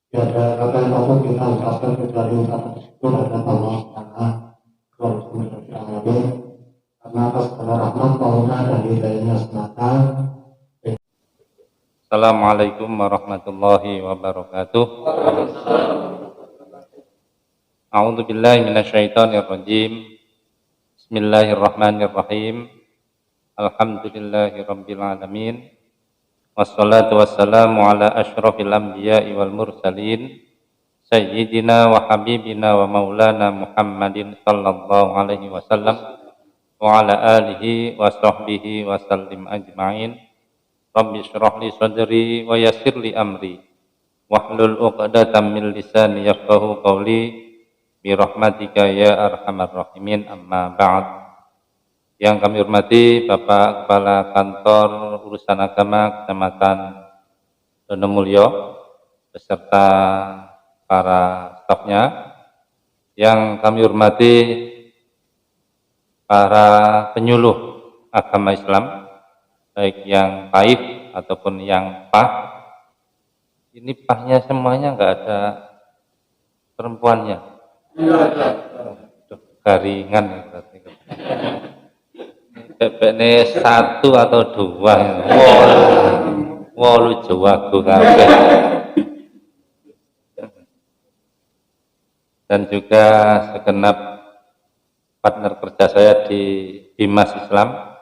Tiada kata yang patut kita ucapkan kecuali ucapan syukur kepada Allah Subhanahu karena atas segala rahmat, karunia dan hidayahnya semata. Assalamualaikum warahmatullahi wabarakatuh. A'udzu billahi minasyaitonir rajim. Bismillahirrahmanirrahim. Alhamdulillahirabbil alamin. Wassalatu wassalamu ala asyrafil anbiya'i wal mursalin sayyidina wa habibina wa maulana Muhammadin sallallahu alaihi wasallam wa ala alihi wa sahbihi wa sallim ajma'in. Rabbi syrah li sadri wa yassir li amri wahlul 'uqdatam min lisani yafqahu qawli bi rahmatika ya arhamar rahimin, amma ba'd. Yang kami hormati Bapak Kepala Kantor Urusan Agama Kecamatan Donomulyo beserta para stafnya, yang kami hormati para penyuluh agama Islam baik yang pahit ataupun yang pah. Ini pahnya semuanya nggak ada perempuannya. Garingan ya berarti. Bebeknya satu atau dua. Walu jawaku kabeh. Dan juga segenap partner kerja saya di Bimas Islam,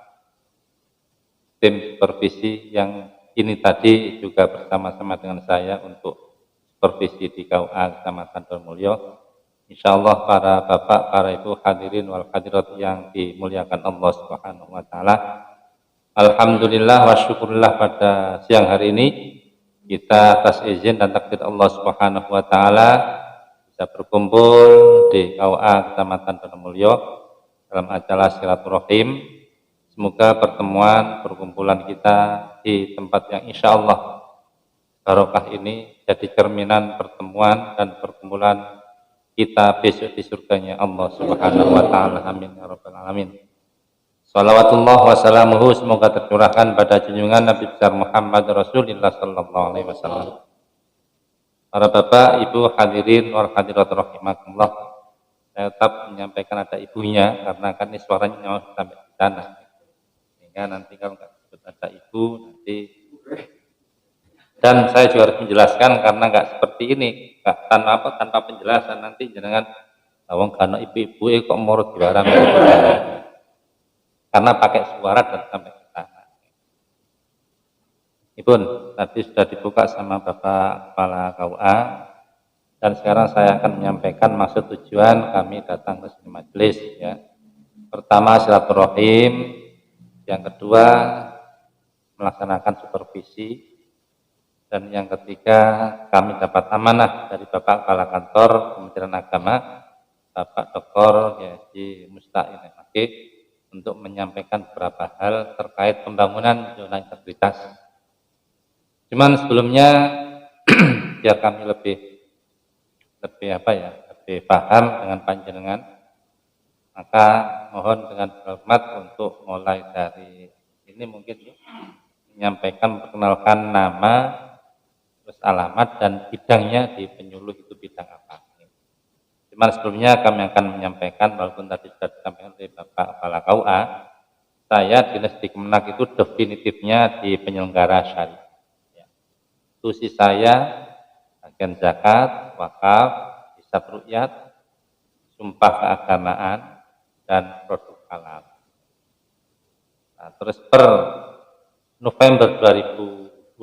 tim supervisi yang ini tadi juga bersama-sama dengan saya untuk supervisi di KUA Kecamatan Donomulyo. Insyaallah para bapak, para ibu hadirin wal hadirat yang dimuliakan Allah Subhanahu wa taala. Alhamdulillah wa syukurillah, pada siang hari ini kita atas izin dan takdir Allah Subhanahu wa taala bisa berkumpul di KUA Kecamatan Donomulyo dalam acara silaturahim. Semoga pertemuan perkumpulan kita di tempat yang insya Allah barokah ini jadi cerminan pertemuan dan perkumpulan kita besok di surganya Allah Subhanahu wa taala. Amin ya rabbal alamin. Shalawatullah wassalamuhu semoga tercurahkan pada junjungan Nabi besar Muhammad Rasulullah sallallahu alaihi wasallam. Para bapak, ibu hadirin wal hadirat rahimakumullah. Saya tetap menyampaikan ada ibunya karena kan ini suaranya sampai di sana. Nanti kalau nggak sebut ada ibu nanti, dan saya juga harus menjelaskan karena nggak seperti ini, nggak tanpa penjelasan nanti jangan lawang karena ibu-ibu kok morot barang karena pakai suara dan sampai ke sana. Ibu tadi sudah dibuka sama Bapak Kepala KUA, dan sekarang saya akan menyampaikan maksud tujuan kami datang ke sini majelis ya. Pertama silaturahim, yang kedua melaksanakan supervisi, dan yang ketiga kami dapat amanah dari Bapak Kepala Kantor Kementerian Agama Bapak Dr. Haji Mustaqim Maki untuk menyampaikan beberapa hal terkait pembangunan zona integritas. Cuman sebelumnya biar kami lebih paham dengan panjenengan, maka mohon dengan hormat untuk mulai dari ini mungkin menyampaikan, perkenalkan nama, terus alamat dan bidangnya di penyuluh itu bidang apa. Cuman sebelumnya kami akan menyampaikan, walaupun tadi sudah disampaikan oleh Bapak Kepala KUA, saya dinas di Kemenak itu definitifnya di penyelenggara syariah. Tusi saya agen zakat, wakaf, hisab ruqyat, sumpah keagamaan, dan produk halal. Nah, terus per November 2020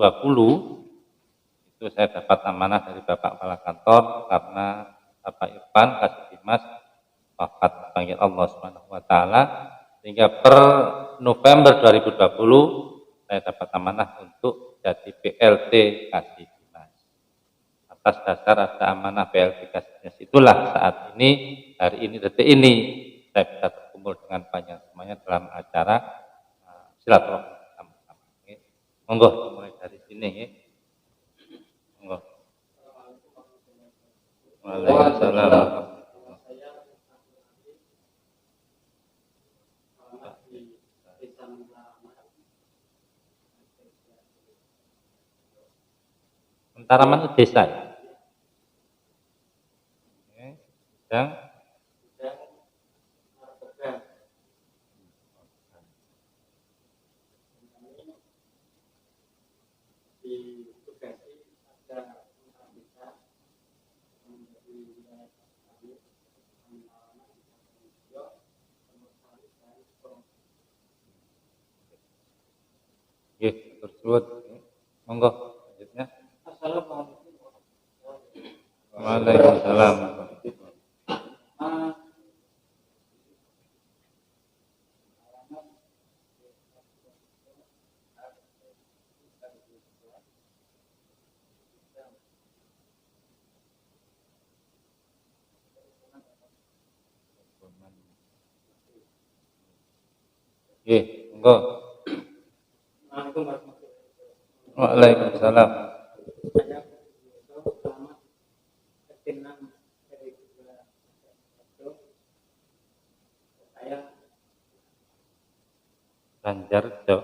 itu saya dapat amanah dari Bapak Kepala Kantor karena Bapak Irfan Kasdimas wafat panggil Allah Subhanahu wa taala, sehingga per November 2020 saya dapat amanah untuk jadi PLT Kasdimas. Atas dasar ada amanah PLT Kasdimas itulah saat ini, hari ini, detik ini saya bisa berkumpul dengan banyak semuanya dalam acara silaturahmi sama-sama. Monggo mulai dari sini. Monggo. Waalaikumsalam. Taraman itu desa ya? bidang marketing. Ditugasi ada bisa menjadi wilayah kami pengalaman juga pemerintahan nggih tersebut. Monggo selanjutnya. Assalamualaikum. Waalaikumsalam. Nggih, monggo. Waalaikumsalam. Saya selamat ketenang dari juga saya Banjarjo.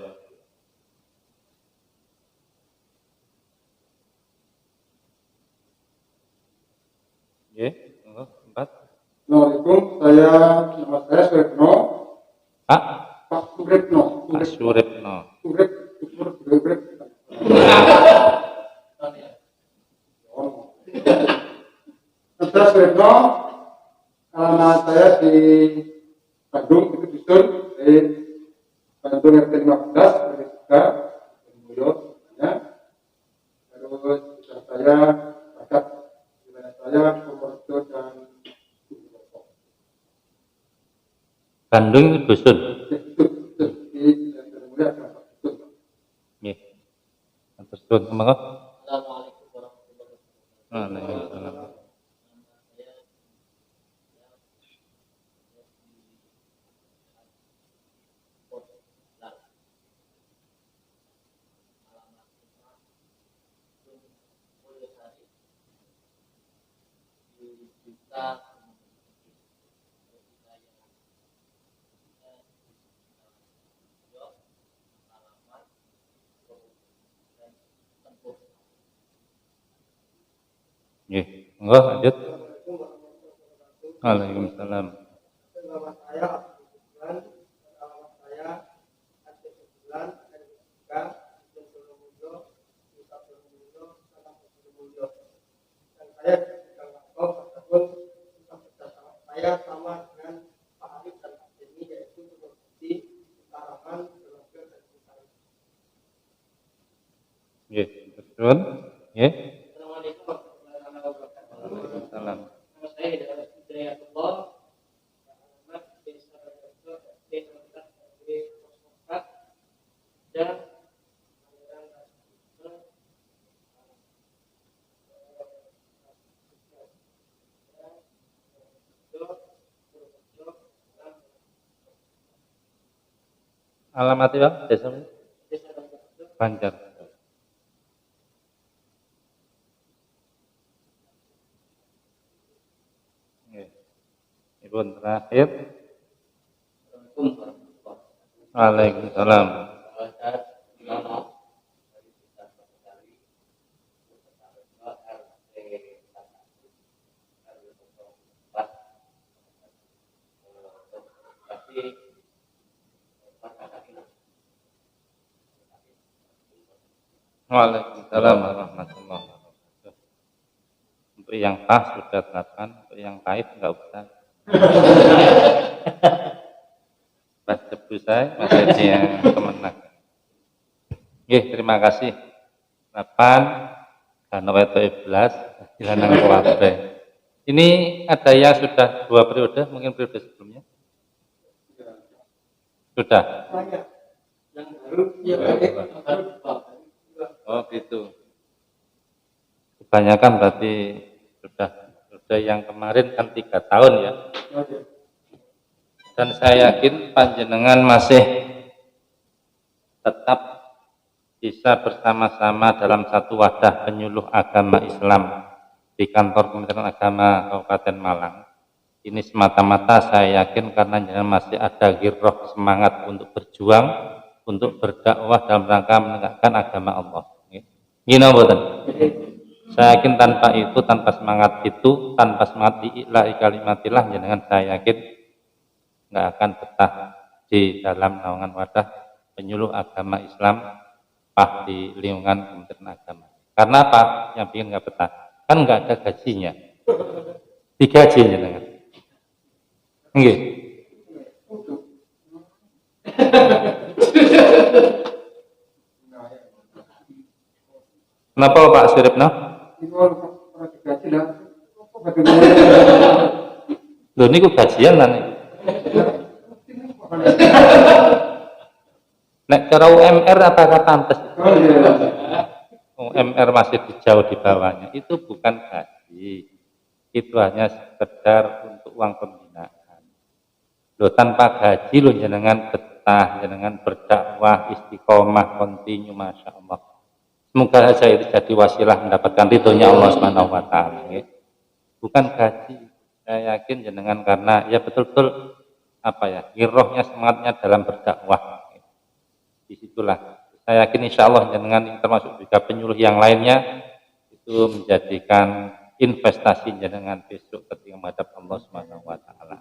Nggih, monggo 4. Assalamualaikum, nama saya Suretno, Pak Pak Suretno, Pak Suripno. Suret. Saya Suretno, alamat saya di Bandung, itu dusun di Bandung RT 15, Berita, Mulyo, ya. Terus saya bakat wilayah saya Purworejo dan Bandung itu dusun. Nggih. Tersebut monggo. Assalamualaikum warahmatullahi wabarakatuh. Waalaikumsalam. Nggih, monggo lanjut. Waalaikumsalam. Nama saya Abdul alamat saya Aceh Bulan, RT 3, Mulyo, Mulyo. Dan saya sedang lapor tersebut saya sama dengan Pak Arif dan Pak Jeni, yaitu Provinsi Taraman, Selangor dan Bintang. Nggih, tersebut. Nggih. Assalamualaikum warahmatullahi wabarakatuh. Waalaikumsalam. Nama saya Hidayatullah, alamat Desa Rajo, Desa RW 04, dan Aliran Rasuna, Alamatnya Bang, desa Desa Rajo, Banjar. Nggih. Ibu terakhir. Assalamualaikum warahmatullahi wabarakatuh. Waalaikumsalam. Saya Yono dari Desa Sukasari, RT 4, tapi Waalaikumsalam warahmatullahi wabarakatuh. Untuk yang pas sudah 8, untuk yang pahit enggak usah. Pas debu saya masih ada yang kemenang. Nggih, terima kasih. 8 dan weto 11 dilanang kabeh. Ini ada yang sudah 2 periode, mungkin periode sebelumnya. Sudah. Banyak. yang baru Oh gitu. Kebanyakan berarti sudah yang kemarin kan 3 tahun ya. Dan saya yakin panjenengan masih tetap bisa bersama-sama dalam satu wadah penyuluh agama Islam di kantor Kementerian Agama Kabupaten Malang. Ini semata-mata saya yakin karena jangan masih ada giroh semangat untuk berjuang, untuk berdakwah dalam rangka menegakkan agama Allah. Gini mboten. Saya yakin tanpa itu, tanpa semangat itu, tanpa semangat diilahi kalimatillah, jenengan saya yakin nggak akan betah di dalam naungan wadah penyuluh agama Islam di lingkungan Kementerian Agama. Karena apa? Yang bikin nggak betah? Kan nggak ada gajinya. Digaji jenengan. Nggih. Kenapa Pak Suripno? Lho niku gajian lah nih. Nek cara UMR apakah pantas? UMR masih jauh di bawahnya. Itu bukan gaji. Itu hanya sekedar untuk uang pembinaan. Loh tanpa gaji lo jenengan betah, jenengan berdakwah istiqomah kontinu, masya Allah. Semoga saja itu jadi wasilah mendapatkan ridhonya Allah Subhanahu wa taala. Bukan gaji. Saya yakin jenengan karena ya betul-betul apa ya, girohnya semangatnya dalam berdakwah. Disitulah saya yakin insya Allah jenengan termasuk juga penyuluh yang lainnya itu menjadikan investasi jenengan besok ketika menghadap Allah Subhanahu wa taala.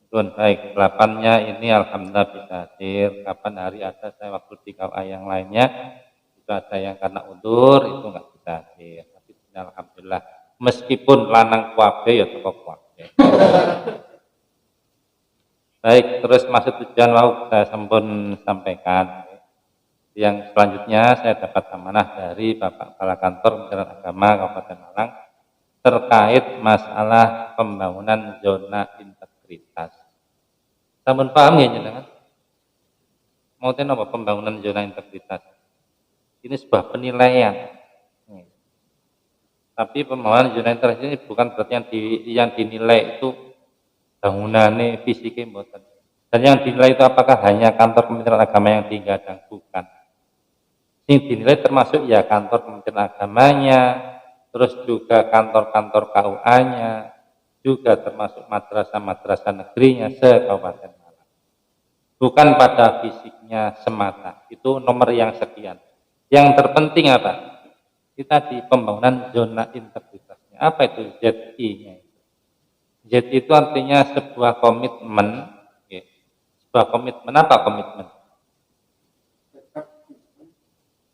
Baik, 8-nya ini alhamdulillah bisa hadir. Kapan hari ada saya waktu di KUA yang lainnya itu ada yang karena undur itu nggak bisa hadir. Tapi alhamdulillah meskipun lanang kuabe ya teko kuabe. Baik, terus maksud tujuan mau saya sampaikan. Yang selanjutnya saya dapat amanah dari Bapak Kepala Kantor Kementerian Agama Kabupaten Malang terkait masalah pembangunan zona integritas. Sampun paham ya jenengan? Mau apa pembangunan zona integritas? Ini sebuah penilaian. Tapi pembangunan zona integritas ini bukan berarti yang dinilai itu bangunannya, fisiknya, mboten. Dan yang dinilai itu apakah hanya kantor Kementerian Agama yang digadang? Bukan. Yang dinilai termasuk ya kantor Kementerian Agamanya, terus juga kantor-kantor KUA-nya, juga termasuk madrasah-madrasah negerinya se-Kabupaten Malang. Bukan pada fisiknya semata. Itu nomor yang sekian. Yang terpenting apa? Kita di pembangunan zona integritasnya. Apa itu ZI-nya? Z itu artinya sebuah komitmen. Sebuah komitmen apa komitmen?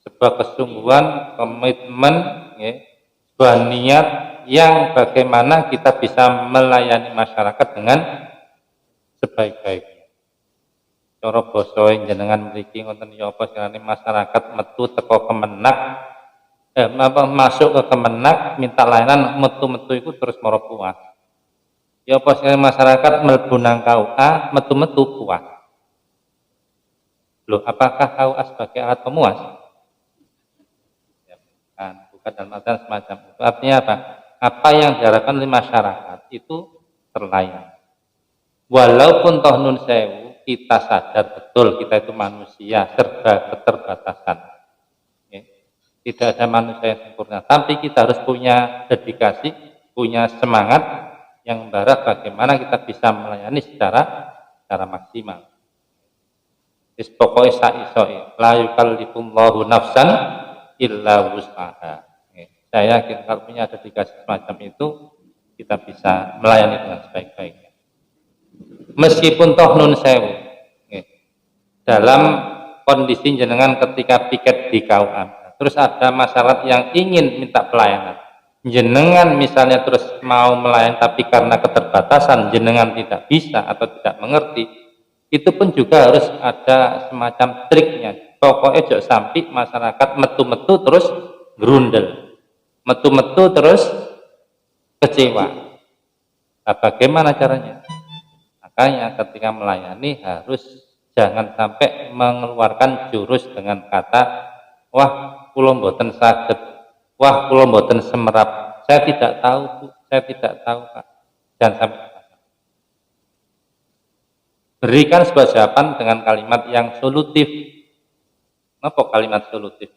Sebuah kesungguhan, komitmen, sebuah niat yang bagaimana kita bisa melayani masyarakat dengan sebaik-baiknya. Cara basa jenengan mriki ngoten ya apa sekirane masyarakat metu teko Kemenak masuk ke Kemenak minta layanan metu-metu itu terus mara puas. Ya apa sekirane masyarakat mlebu nang KUA metu-metu puas. Loh, apakah KUA sebagai alat pemuas? Ya, bukan dalam artian semacam itu. Artinya apa? Apa yang diharapkan oleh masyarakat itu terlayani. Walaupun toh nun sewu, kita sadar betul kita itu manusia serba keterbatasan. Tidak ada manusia yang sempurna. Tapi kita harus punya dedikasi, punya semangat yang membara bagaimana kita bisa melayani secara maksimal. Pokoknya sa'iso'i la yukallifullahu nafsan illa wus'aha. Saya yakin kalau punya dedikasi semacam itu kita bisa melayani dengan sebaik-baiknya. Meskipun toh nun sewu dalam kondisi jenengan ketika piket di KUA, terus ada masyarakat yang ingin minta pelayanan, jenengan misalnya terus mau melayani tapi karena keterbatasan jenengan tidak bisa atau tidak mengerti, itu pun juga harus ada semacam triknya. Pokoknya jangan sampai masyarakat metu-metu terus gerundel, metu-metu terus kecewa. Nah, bagaimana caranya? Makanya ketika melayani harus jangan sampai mengeluarkan jurus dengan kata wah kula mboten saged, wah kula mboten semerap, saya tidak tahu Bu, saya tidak tahu Pak. Jangan sampai. Berikan sebuah jawaban dengan kalimat yang solutif. Apa kalimat solutif?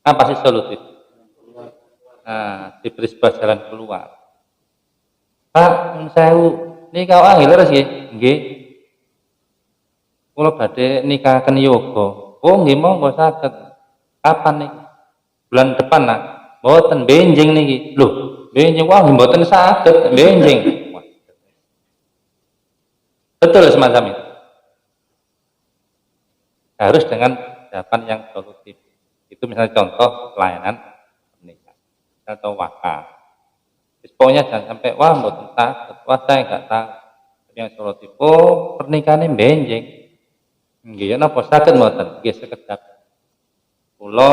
Apa sih solutif? Nah, diberi sebuah jalan keluar. Pak, sewu, ini kau angel terus nggih. Kula badhe nikahaken yoga. Oh, nggih monggo saged. Kapan nih? Bulan depan nak. Mboten benjing niki. Loh, benjing wah mboten saged benjing. Wah. Betul semacam itu. Harus dengan jawaban yang solutif. Itu misalnya contoh pelayanan pernikahan atau wakaf. Pokoknya jangan sampai wah mboten saged, wah saya enggak tahu. Yang solutif, oh pernikahan ini benjing. Nggih, napa saged mboten? Nggih sekedap. Kula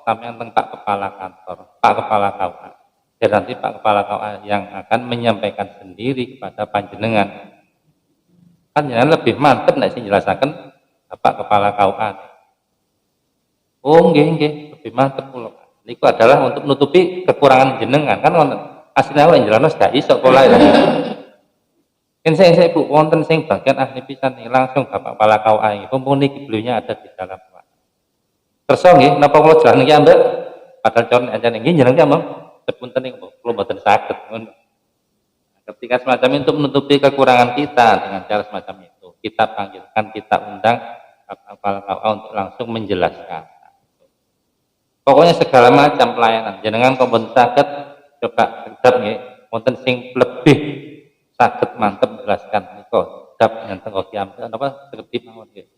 sampeyan teng Pak Kepala Kantor, Pak Kepala KUA. Dan nanti Pak Kepala KUA yang akan menyampaikan sendiri kepada panjenengan. Kan jenengan lebih mantep nek sing jelasaken Bapak Kepala KUA. Oh nggih, lebih mantep kula. Niku adalah untuk menutupi kekurangan jenengan kan wonten. Asline awake njelanos gak iso pola lho. Kan saya Bu wonten sing bagian ahli pisan nih langsung Bapak Kepala KUA nggih. Mumpung niki beliaunya ada di dalam. Kersa nggih napa kula jelas niki ambek padahal con aja nggih jeneng ki ambek sepunten niku kula mboten saged ngono. Ketika semacam itu menutupi kekurangan kita dengan cara semacam itu, kita panggilkan, kita undang Kepala KUA untuk langsung menjelaskan. Pokoknya segala macam pelayanan jenengan kok mboten saged coba sedap nggih wonten sing lebih saged mantep menjelaskan niku sedap ngenten kok ambek napa kedip mawon nggih.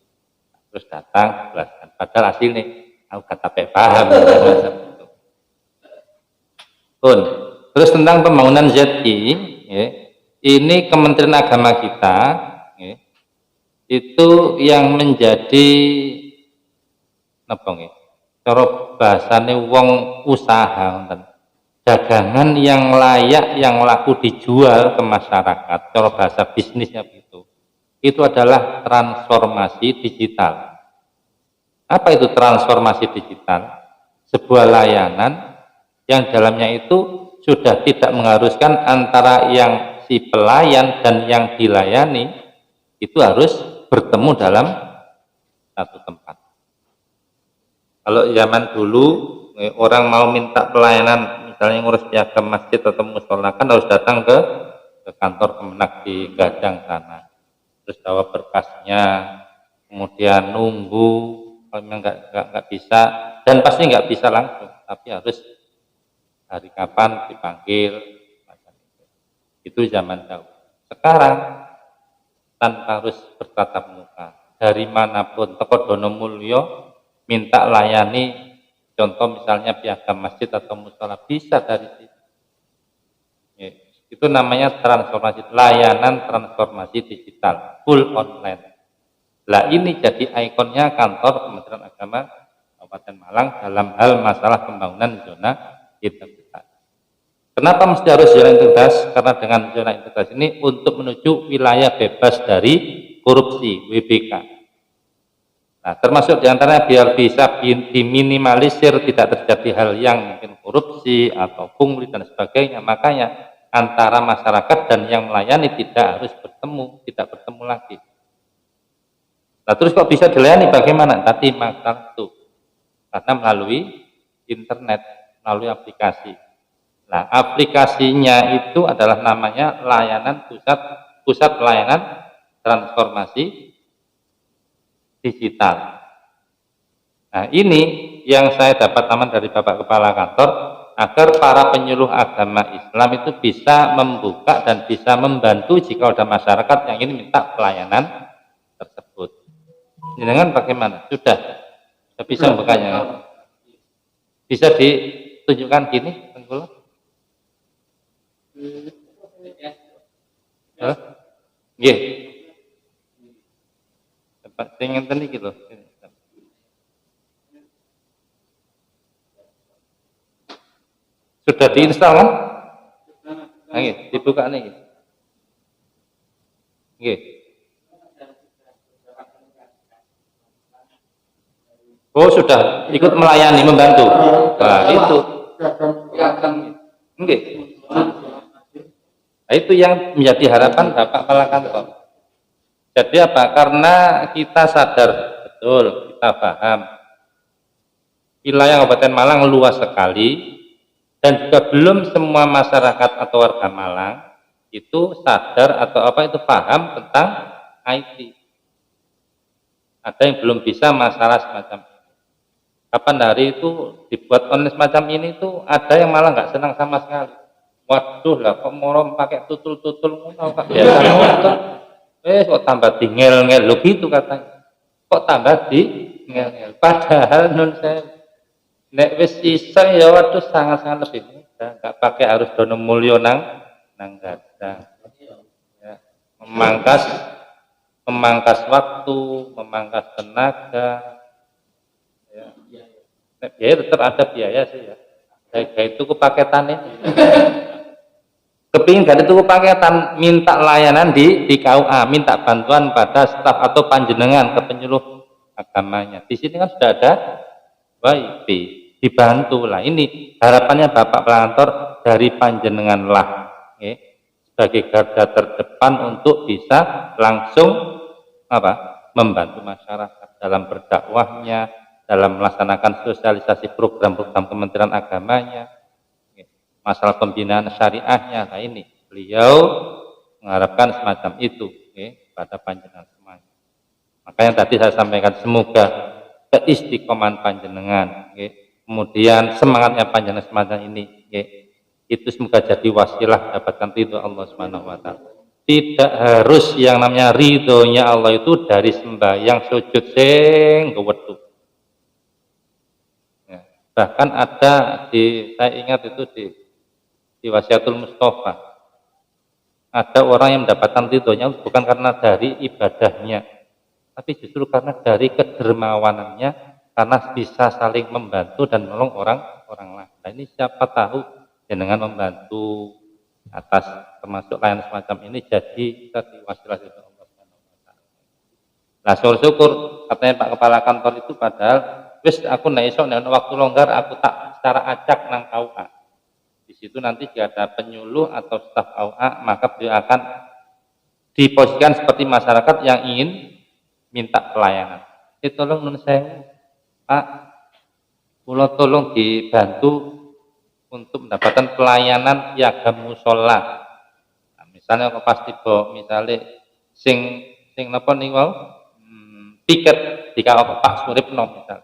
Terus datang jelaskan padahal hasilnya aku gak sampai paham pun. Terus tentang pembangunan ZI ya, ini Kementerian Agama kita ya, itu yang menjadi napa nggih cara bahasane wong usaha dagangan yang layak yang laku dijual ke masyarakat cara bahasa bisnisnya begitu. Itu adalah transformasi digital. Apa itu transformasi digital? Sebuah layanan yang dalamnya itu sudah tidak mengharuskan antara yang si pelayan dan yang dilayani itu harus bertemu dalam satu tempat. Kalau zaman dulu orang mau minta pelayanan misalnya ngurus piagam masjid atau mushola kan harus datang ke kantor Kemenak di Gadang sana. Terus bawa berkasnya, kemudian nunggu, kalau memang nggak bisa, dan pasti nggak bisa langsung, tapi harus hari kapan dipanggil, itu zaman dahulu. Sekarang tanpa harus bertatap muka, dari manapun, toko dono mulyo, minta layani, contoh misalnya piagam masjid atau mushola bisa dari situ. Itu namanya transformasi, layanan transformasi digital, full online. Lah ini jadi ikonnya kantor Kementerian Agama Kabupaten Malang dalam hal masalah pembangunan zona integritas. Kenapa mesti harus zona integritas? Karena dengan zona integritas ini untuk menuju wilayah bebas dari korupsi, WBK. Nah, termasuk diantaranya biar bisa diminimalisir tidak terjadi hal yang mungkin korupsi atau pungli dan sebagainya. Makanya antara masyarakat dan yang melayani tidak harus bertemu, tidak bertemu lagi. Nah, terus kok bisa dilayani bagaimana? Tadi masalah itu karena melalui internet, melalui aplikasi. Nah, aplikasinya itu adalah namanya layanan pusat pelayanan transformasi digital. Nah, ini yang saya dapat aman dari Bapak Kepala Kantor agar para penyuluh agama Islam itu bisa membuka dan bisa membantu jika ada masyarakat yang ingin minta pelayanan tersebut. Dengan bagaimana? Sudah bisa membukanya. Bisa ditunjukkan gini, Tenggulo? Nggih. Tempat sing ngenten iki lho. Sudah diinstal kan? Nggih, dibuka niki. Nggih. Oh, sudah ikut melayani, membantu. Nah, itu. Nggih. Nah, itu yang menjadi harapan Bapak Kepala Kantor. Jadi apa? Karena kita sadar betul, kita paham wilayah Kabupaten Malang luas sekali dan juga belum semua masyarakat atau warga Malang itu sadar atau apa itu paham tentang IT. Ada yang belum bisa masalah semacam itu. Kapan hari itu dibuat online semacam ini tuh ada yang malah nggak senang sama sekali. Waduh lah, kok morom pakai tutul-tutul ngono kok biasa nonton. Kok tambah di ngel-ngel lo gitu katanya. Kok tambah di ngel-ngel. Padahal nun saya nek wis iso ya waduh sangat-sangat lebih mudah. Nggak pakai harus dono mulyo nang gadang. Ya, memangkas waktu, memangkas tenaga. Ya. Nek biaya tetap ada biaya sih ya. Kayak itu paketan ini. Kepingin gak itu paketan, minta layanan di KUA, minta bantuan pada staf atau panjenengan ke penyuluh agamanya. Di sini kan sudah ada WIP, dibantu lah. Ini harapannya Bapak Pelantor dari panjenengan lah, sebagai garda terdepan untuk bisa langsung membantu masyarakat dalam berdakwahnya, dalam melaksanakan sosialisasi program-program Kementerian Agamanya, masalah pembinaan syariahnya. Nah ini beliau mengharapkan semacam itu pada panjenengan semuanya. Makanya tadi saya sampaikan semoga keistiqomahan panjenengan, kemudian semangatnya panjenengan semacam ini, itu semoga jadi wasilah dapatkan ridho Allah Subhanahu Wa Taala. Tidak harus yang namanya ridhonya Allah itu dari sembahyang sujud sing gewedhu. Ya, bahkan ada saya ingat itu di Wasiatul Mustafa, ada orang yang mendapatkan ridhonya bukan karena dari ibadahnya, tapi justru karena dari kedermawanannya, karena bisa saling membantu dan menolong orang lain. Nah, ini siapa tahu dengan membantu atas termasuk layanan semacam ini jadi tadi wasilah dari Allah Subhanahu wa taala. Nah, syukur katanya Pak Kepala Kantor itu, padahal wis aku nek esuk nek waktu longgar aku tak secara acak nang KUA. Di situ nanti jika ada penyuluh atau staf KUA, maka beliau akan diposisikan seperti masyarakat yang ingin minta pelayanan. Tolong nun sewu, Pak, kula tolong dibantu untuk mendapatkan pelayanan piagam musola. Nah, misalnya kok pas tiba, misalnya sing napa niku piket di Pak Suripno misal.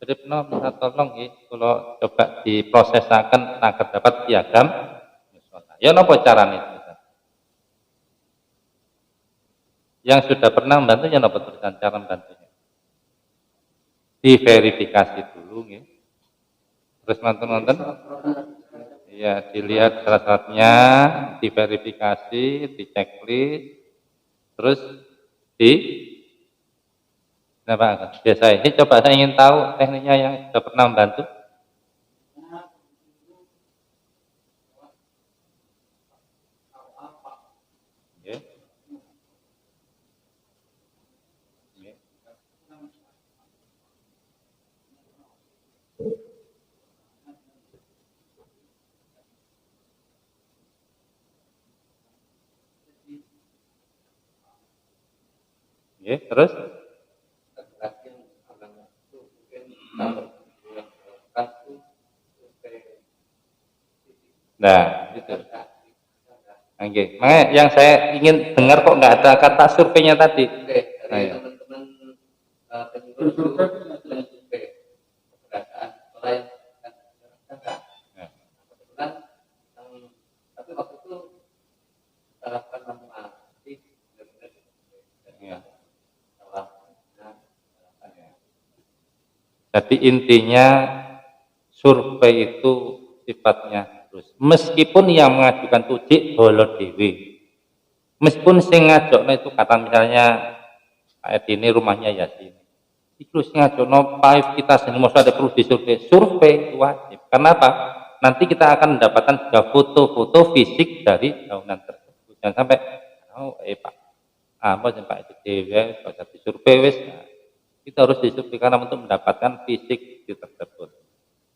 Suripno minta tolong nggih kula coba diprosesaken agar dapat piagam musola. Ya napa carane itu? Yang sudah pernah membantu ya napa tulisan cara membantunya? Diverifikasi dulu nggih. Terus nonton, ya dilihat syarat-syaratnya, diverifikasi, diceklis, terus biasa ini coba saya ingin tahu tekniknya yang sudah pernah membantu. Terus nah itu makanya yang saya ingin dengar kok nggak ada kata surveinya tadi. Nah, ya. Jadi intinya survei itu sifatnya terus. Meskipun yang mengajukan tujuh bolo dewi, meskipun sing ngajokno itu kata misalnya Pak Edi ini rumahnya Yasin, itu sing ngajokno Pak kita sendiri maksudnya ada perlu survei wajib. Kenapa? Nanti kita akan mendapatkan juga foto-foto fisik dari bangunan tersebut. Jangan sampai Pak apa sih Pak Edi dewi bisa disurvei wis. Kita harus disurvei karena untuk mendapatkan fisik tersebut.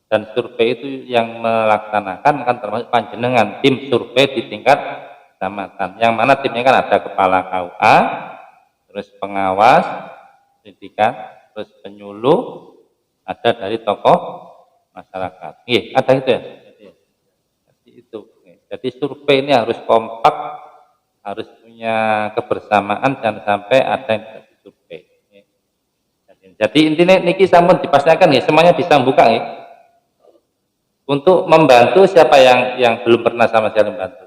Dan survei itu yang melaksanakan kan termasuk panjenengan tim survei di tingkat kecamatan. Yang mana timnya kan ada kepala KUA, terus pengawas pendidikan, terus penyuluh, ada dari tokoh masyarakat. Iya, ada itu ya. Jadi itu. Jadi survei ini harus kompak, harus punya kebersamaan, jangan sampai ada yang tidak disurvei. Jadi intinya niki sampun dipastikan ya, semuanya bisa buka ya. Untuk membantu siapa yang belum pernah sama sekali membantu.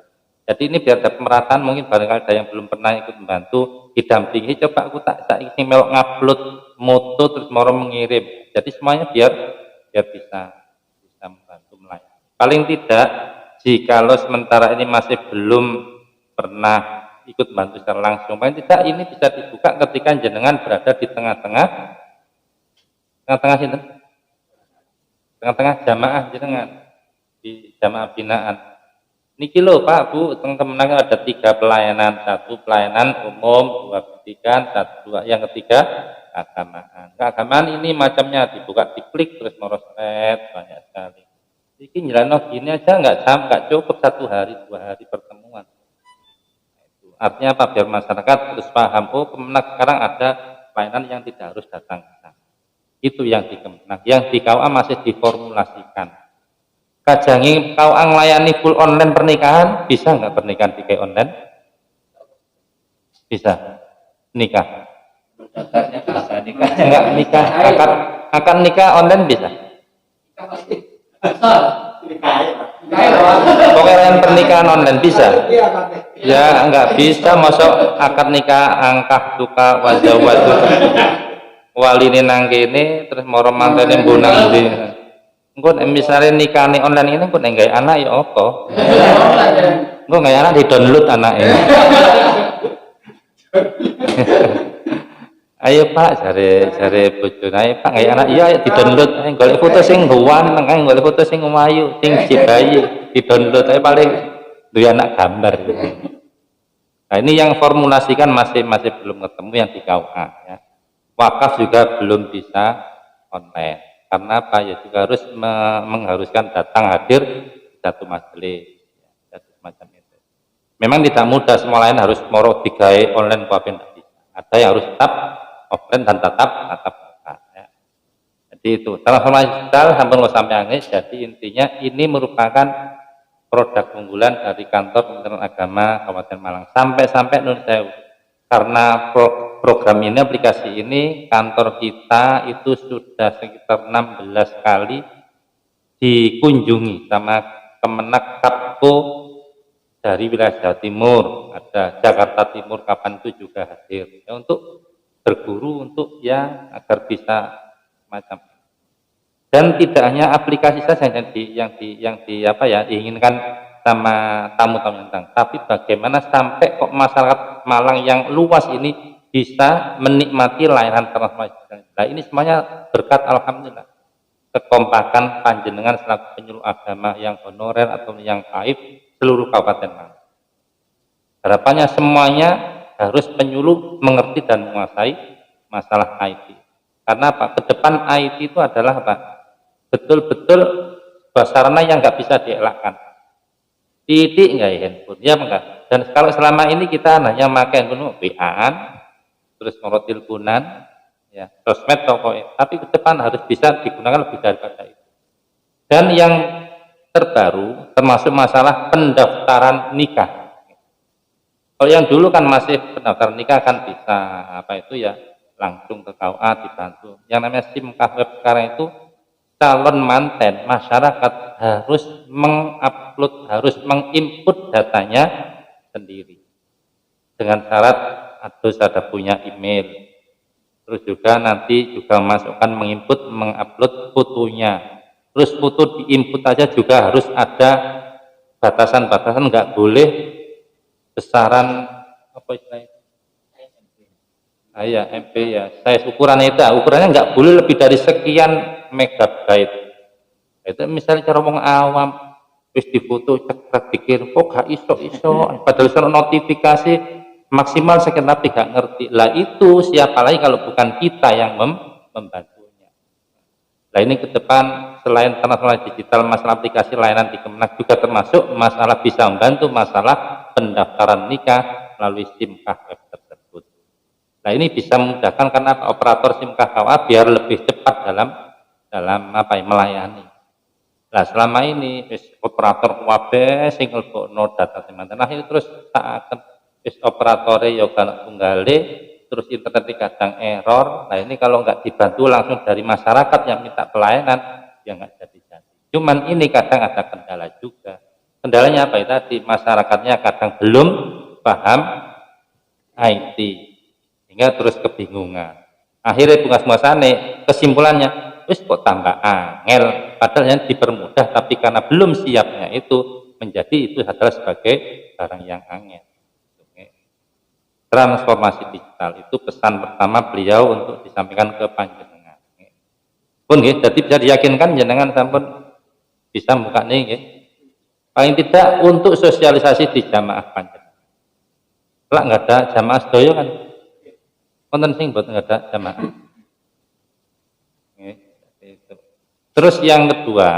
Jadi ini biar ada pemerataan, mungkin barangkali ada yang belum pernah ikut membantu, didampingi, coba aku tak ingin melok ngupload moto terus mau mengirim. Jadi semuanya biar bisa membantu melayani. Paling tidak, jikalau sementara ini masih belum pernah ikut bantu secara langsung, paling tidak ini bisa dibuka ketika jenengan berada di tengah-tengah sini, tengah-tengah jamaah jenengan di jamaah binaan. Niki lho Pak Bu, teman-teman ada 3 pelayanan, 1 pelayanan umum, 2 pendidikan, 1 yang ketiga keagamaan. Keagamaan ini macamnya dibuka, diklik terus meroslet banyak sekali. Ini nyelano gini aja nggak cukup 1 hari 2 hari pertemuan. Artinya apa? Biar masyarakat terus paham, oh Kemenak sekarang ada pelayanan yang tidak harus datang ke sana. Itu yang di Kemenak. Yang di KUA masih diformulasikan. Kajangi KUA melayani full online pernikahan, bisa nggak pernikahan di online? Bisa. Nikah. Enggak nikah. Akan nikah online bisa. Pokoknya pernikahan online bisa. Ya enggak bisa, masuk akad nikah angkah tuka wajawatu waline nang kene terus moro mantene mbunang ndi. Engko misalnya nikah ning online ini engko nek gawe anak ya apa? Engko gawe anak di-download anake. Ayo Pak, jare bojone, ayo Pak gawe anak iya di-download, golek foto sing guwan, golek foto sing ayu, sing jibayi, di-download ae paling duwe anak gambar. Nah ini yang formulasikan masih belum ketemu yang di KUA ya. Wakaf juga belum bisa online karena apa ya, juga harus mengharuskan datang hadir di satu majelis ya, semacam itu. Memang tidak mudah, semua lain harus moro digawe online apa tidak bisa. Ada yang harus tetap offline dan tetap muka ya. Jadi itu transformasi digital sampai angin. Jadi intinya ini merupakan produk unggulan dari kantor Kementerian Agama Kabupaten Malang sampai Nun Sewu. Karena program ini, aplikasi ini, kantor kita itu sudah sekitar 16 kali dikunjungi sama Kemenak Kapko dari wilayah Jawa Timur, ada Jakarta Timur kapan itu juga hadir ya, untuk berguru untuk ya agar bisa macam. Dan tidak hanya aplikasi saja yang diinginkan sama tamu-tamu yang datang, tapi bagaimana sampai kok masyarakat Malang yang luas ini bisa menikmati layanan transformasi. Nah ini semuanya berkat alhamdulillah kekompakan panjenengan selaku penyuluh agama yang honorer atau yang gaib seluruh Kabupaten Malang. Harapannya semuanya harus penyuluh mengerti dan menguasai masalah IT. Karena apa? Ke depan IT itu adalah apa? Betul-betul sarana yang nggak bisa dielakkan. Titik nggak ya handphone, ya enggak. Dan kalau selama ini kita hanya pakai handphone WA-an, terus nomor teleponan, ya sosmed pokoknya. Tapi ke depan harus bisa digunakan lebih daripada itu. Dan yang terbaru termasuk masalah pendaftaran nikah. Kalau yang dulu kan masih pendaftaran nikah kan bisa apa itu ya langsung ke KUA dibantu. Yang namanya SIM web sekarang itu calon manten masyarakat harus mengupload, harus menginput datanya sendiri dengan syarat harus ada punya email, terus juga nanti juga masukkan menginput mengupload fotonya, terus foto diinput aja juga harus ada batasan-batasan, nggak boleh besaran apa istilahnya ya MP ya, size ukurannya nggak boleh lebih dari sekian megabyte. Itu misalnya cara ngomong awam wis difoto cekrek dikirim kok gak iso padahal soal notifikasi maksimal sekian tapi gak ngerti. Lah itu siapa lagi kalau bukan kita yang membantunya. Nah ini ke depan selain transformasi digital, masalah aplikasi layanan di Kemenak juga termasuk masalah bisa membantu masalah pendaftaran nikah melalui SIM web tersebut. Nah ini bisa memudahkan karena operator SIM KUA biar lebih cepat dalam melayani. Nah selama ini operator wabe single no data teman-teman. Nah itu terus tak operator yoga tunggale terus internet kadang error. Nah ini kalau nggak dibantu langsung dari masyarakat yang minta pelayanan, ya nggak jadi-jadi. Cuman ini kadang ada kendala juga. Kendalanya apa? Tadi masyarakatnya kadang belum paham IT, sehingga terus kebingungan. Akhirnya bungas muasane kesimpulannya, wis kok tambah angel, padahal yang dipermudah, tapi karena belum siapnya itu menjadi itu adalah sebagai barang yang angel. Transformasi digital itu pesan pertama beliau untuk disampaikan ke panjenengan. Pun nggih, jadi bisa diyakinkan jenengan sampun bisa buka nih nggih. Paling tidak untuk sosialisasi di jamaah panjenengan. Lah nggak ada jamaah sedaya kan? Wonten sing mboten nggak ada jamaah. Itu. Terus yang kedua,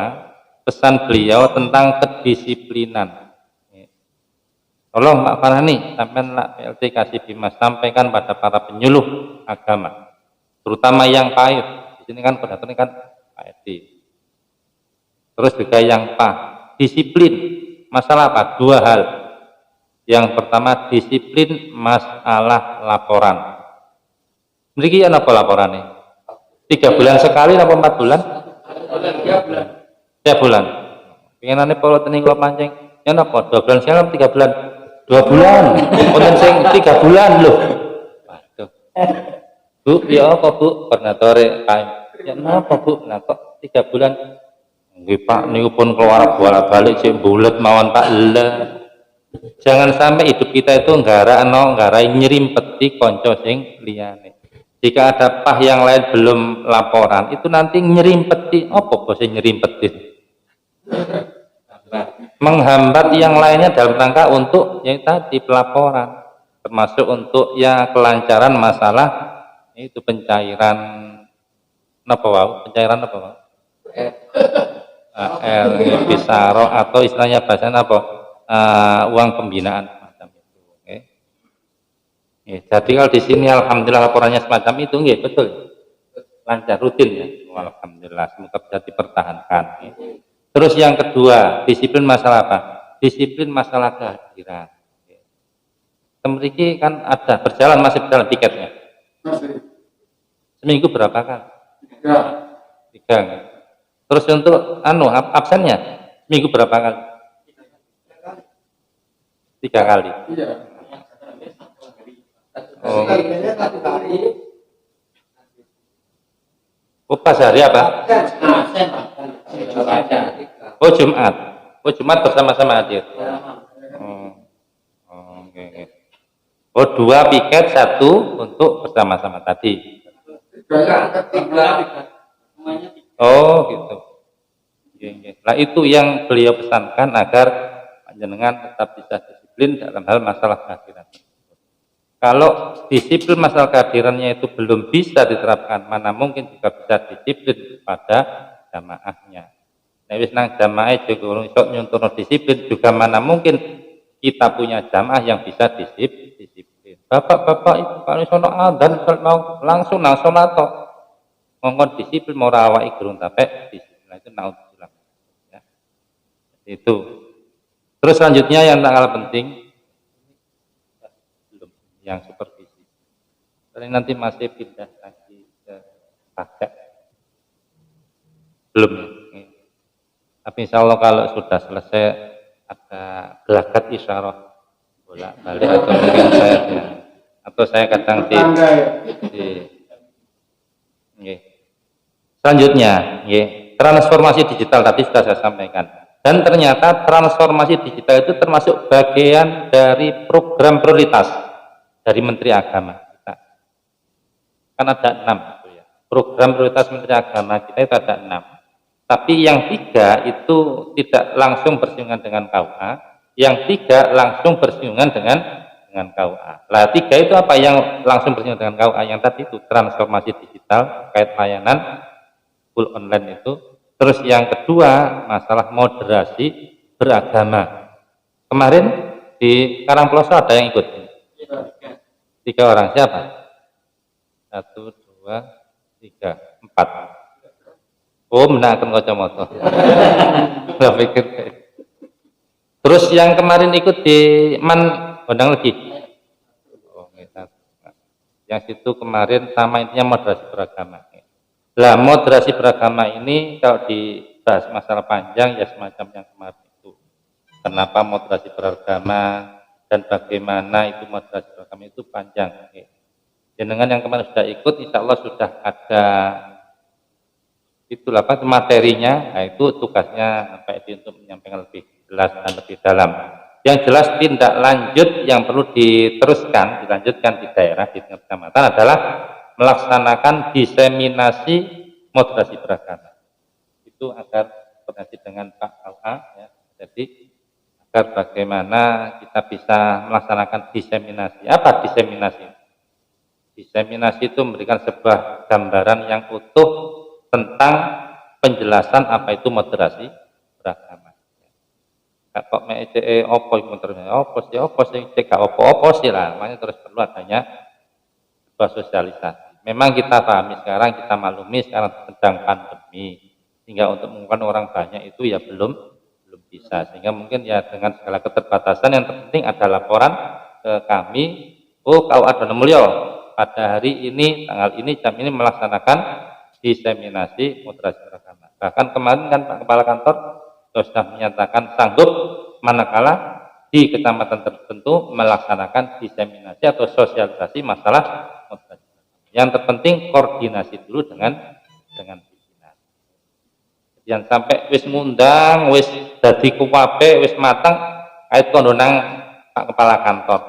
pesan beliau tentang kedisiplinan. Tolong Pak Farhani, sampean lah PLT kasih Bimas sampaikan pada para penyuluh agama, terutama yang pahit. Di sini kan koordinatornya kan Pak Edi. Terus juga yang disiplin. Masalah apa? Dua hal. Yang pertama disiplin masalah laporan. Mriki ana apa laporannya? 3 bulan sekali atau 4 bulan? 3 bulan. Pengenane polo tening kula pancing. Ya napa? 2 bulan sekali atau 3 bulan? 2 bulan. Wonten sing 3 bulan lho. Waduh. Bu, ya apa Bu? Koordinatore KM. Ya napa Bu? Nah kok 3 bulan? Nggih Pak, niku pun keluar bolak-balik sik bulet mawon Pak. Jangan sampai hidup kita itu nggarai nyerimpeti konco sing liyane. Jika ada yang lain belum laporan, itu nanti nyerimpeti. Apa bose nyerimpeti? Menghambat yang lainnya dalam rangka untuk yang tadi pelaporan, termasuk untuk ya kelancaran masalah itu pencairan apa wau? Pencairan apa wau? Pisaro atau istilahnya bahasanya apa? Uang pembinaan semacam itu. Okay. Jadi kalau di sini alhamdulillah laporannya semacam itu nggih betul. Lancar rutin ya. Alhamdulillah semoga bisa dipertahankan. Terus yang kedua, disiplin masalah apa? Disiplin masalah kehadiran. Mriki kan ada masih berjalan tiketnya. Seminggu berapa kali? 3. Terus untuk absennya seminggu berapa kali? 3 kali. Oh. Pas hari apa? Oh Jumat. Oh Jumat bersama-sama hadir. Okay. Oh 2 piket, 1 untuk bersama-sama tadi. Oh gitu. Nah itu yang beliau pesankan agar panjenengan tetap bisa disiplin dalam hal masalah kehadiran. Kalau disiplin masalah kehadirannya itu belum bisa diterapkan, mana mungkin juga bisa disiplin pada jamaahnya. Nah, wis nang jamaah juga iso nyunturno disiplin, juga mana mungkin kita punya jamaah yang bisa disiplin. Bapak-bapak itu kalau sono adzan mau langsung nang salat tok. Mongkon disiplin mau awake gerung tapek disiplin itu naudzubillah. Ya. Itu. Terus selanjutnya yang tak kalah penting yang supervisi. Jadi nanti masih pindah lagi ke paket. Belum. Tapi insya Allah kalau sudah selesai ada gelagat isyarah bolak-balik atau mungkin saya kadang di selanjutnya transformasi digital tadi sudah saya sampaikan. Dan ternyata transformasi digital itu termasuk bagian dari program prioritas dari Menteri Agama kita. Kan ada 6 itu ya. Program prioritas Menteri Agama kita itu ada 6. Tapi yang 3 itu tidak langsung bersinggungan dengan KUA, yang 3 langsung bersinggungan dengan KUA. Lah 3 itu apa yang langsung bersinggungan dengan KUA? Yang tadi itu transformasi digital, kait layanan full online itu. Terus yang kedua masalah moderasi beragama. Kemarin di Karangploso ada yang ikut. 3 orang siapa? 1, 2, 3, 4. Oh, menakan kacamata. Nggak pikir. Terus yang kemarin ikut di Gondang lagi. Oh, Yang itu kemarin sama intinya moderasi beragama. Lah moderasi beragama ini kalau dibahas masalah panjang ya semacam yang kemarin itu. Kenapa moderasi beragama dan bagaimana itu moderasi beragama itu panjang. Jenengan yang kemarin sudah ikut, insya Allah sudah ada itulah apa materinya, nah itu tugasnya Pak Edi untuk menyampaikan lebih jelas dan lebih dalam. Yang jelas tindak lanjut yang perlu dilanjutkan di daerah, di tingkat kecamatan adalah melaksanakan diseminasi moderasi beragama. Itu agar koordinasi dengan Pak LA, ya. Jadi agar bagaimana kita bisa melaksanakan diseminasi. Apa diseminasi? Diseminasi itu memberikan sebuah gambaran yang utuh tentang penjelasan apa itu moderasi beragama. Kok mece opo iku moderasi opo sing cek opo sih lah, makanya terus perlu adanya sebuah sosialisasi. Memang kita pahami sekarang, kita maklumi sekarang sedang pandemi, sehingga untuk mengumumkan orang banyak itu ya belum bisa. Sehingga mungkin ya dengan segala keterbatasan yang terpenting ada laporan ke kami, kalau ada mulya pada hari ini, tanggal ini, jam ini melaksanakan diseminasi moderasi beragama. Bahkan kemarin kan Pak Kepala Kantor sudah menyatakan sanggup manakala di kecamatan tertentu melaksanakan diseminasi atau sosialisasi masalah moderasi beragama. Yang terpenting koordinasi dulu dengan pimpinan. Jangan sampai wis ngundang, wis dadi kuwabe, wis matang, kait kondonang Pak Kepala Kantor.